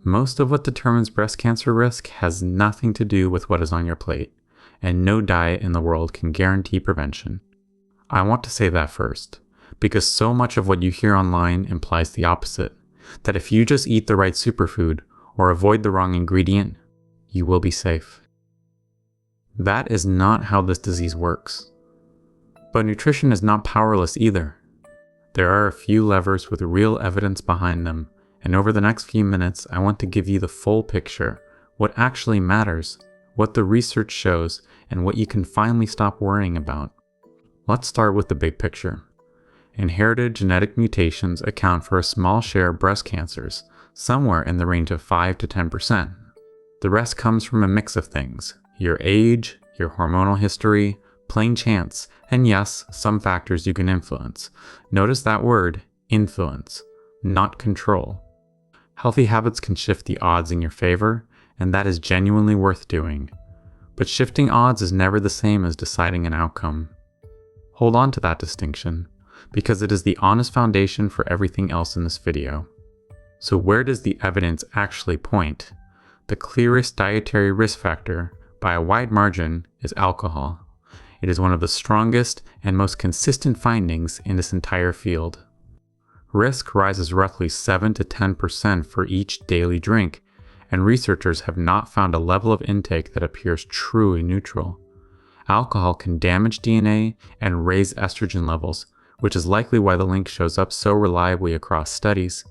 Most of what determines breast cancer risk has nothing to do with what is on your plate, and no diet in the world can guarantee prevention. I want to say that first, because so much of what you hear online implies the opposite, that if you just eat the right superfood or avoid the wrong ingredient, you will be safe. That is not how this disease works. But nutrition is not powerless either. There are a few levers with real evidence behind them, and over the next few minutes, I want to give you the full picture, what actually matters, what the research shows, and what you can finally stop worrying about. Let's start with the big picture. Inherited genetic mutations account for a small share of breast cancers, somewhere in the range of 5 to 10%. The rest comes from a mix of things: your age, your hormonal history, plain chance, and yes, some factors you can influence. Notice that word, influence, not control. Healthy habits can shift the odds in your favor, and that is genuinely worth doing. But shifting odds is never the same as deciding an outcome. Hold on to that distinction, because it is the honest foundation for everything else in this video. So where does the evidence actually point? The clearest dietary risk factor, by a wide margin, is alcohol. It is one of the strongest and most consistent findings in this entire field. Risk rises roughly 7 to 10% for each daily drink, and researchers have not found a level of intake that appears truly neutral. Alcohol can damage DNA and raise estrogen levels, which is likely why the link shows up so reliably across studies.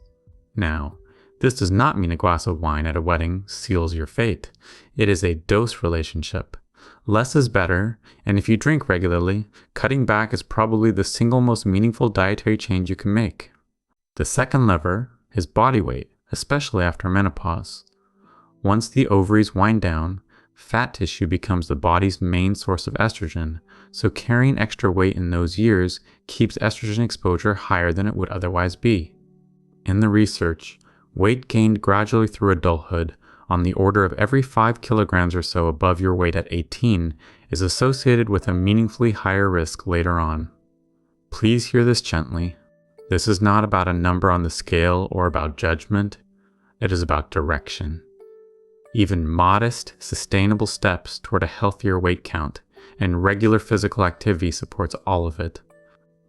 Now, this does not mean a glass of wine at a wedding seals your fate. It is a dose relationship. Less is better, and if you drink regularly, cutting back is probably the single most meaningful dietary change you can make. The second lever is body weight, especially after menopause. Once the ovaries wind down, fat tissue becomes the body's main source of estrogen, so carrying extra weight in those years keeps estrogen exposure higher than it would otherwise be. In the research, weight gained gradually through adulthood, on the order of every 5 kilograms or so above your weight at 18, is associated with a meaningfully higher risk later on. Please hear this gently. This is not about a number on the scale or about judgment. It is about direction. Even modest, sustainable steps toward a healthier weight count and regular physical activity supports all of it.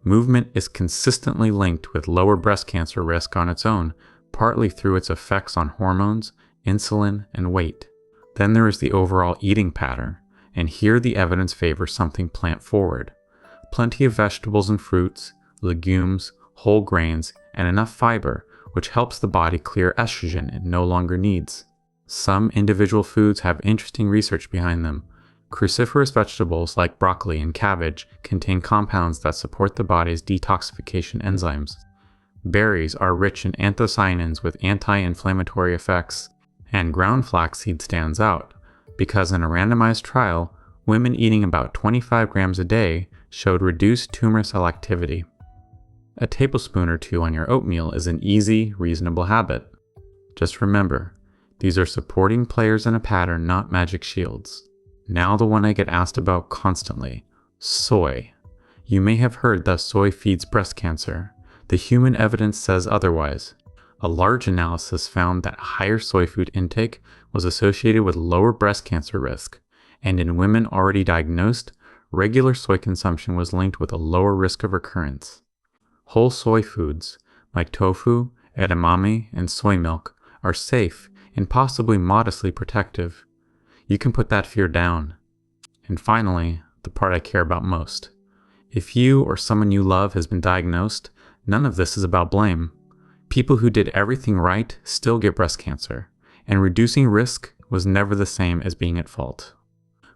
Movement is consistently linked with lower breast cancer risk on its own, partly through its effects on hormones, insulin, and weight. Then there is the overall eating pattern, and here the evidence favors something plant-forward. Plenty of vegetables and fruits, legumes, whole grains, and enough fiber, which helps the body clear estrogen it no longer needs. Some individual foods have interesting research behind them. Cruciferous vegetables like broccoli and cabbage contain compounds that support the body's detoxification enzymes. Berries are rich in anthocyanins with anti-inflammatory effects, and ground flaxseed stands out, because in a randomized trial, women eating about 25 grams a day showed reduced tumor cell activity. A tablespoon or two on your oatmeal is an easy, reasonable habit. Just remember, these are supporting players in a pattern, not magic shields. Now the one I get asked about constantly, soy. You may have heard that soy feeds breast cancer. The human evidence says otherwise. A large analysis found that higher soy food intake was associated with lower breast cancer risk, and in women already diagnosed, regular soy consumption was linked with a lower risk of recurrence. Whole soy foods, like tofu, edamame, and soy milk, are safe and possibly modestly protective. You can put that fear down. And finally, the part I care about most. If you or someone you love has been diagnosed, none of this is about blame. People who did everything right still get breast cancer, and reducing risk was never the same as being at fault.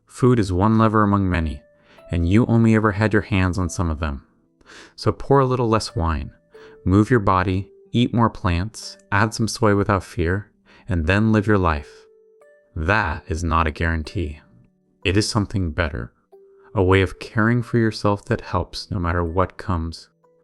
Food is one lever among many, and you only ever had your hands on some of them. So pour a little less wine, move your body, eat more plants, add some soy without fear, and then live your life. That is not a guarantee. It is something better, a way of caring for yourself that helps no matter what comes.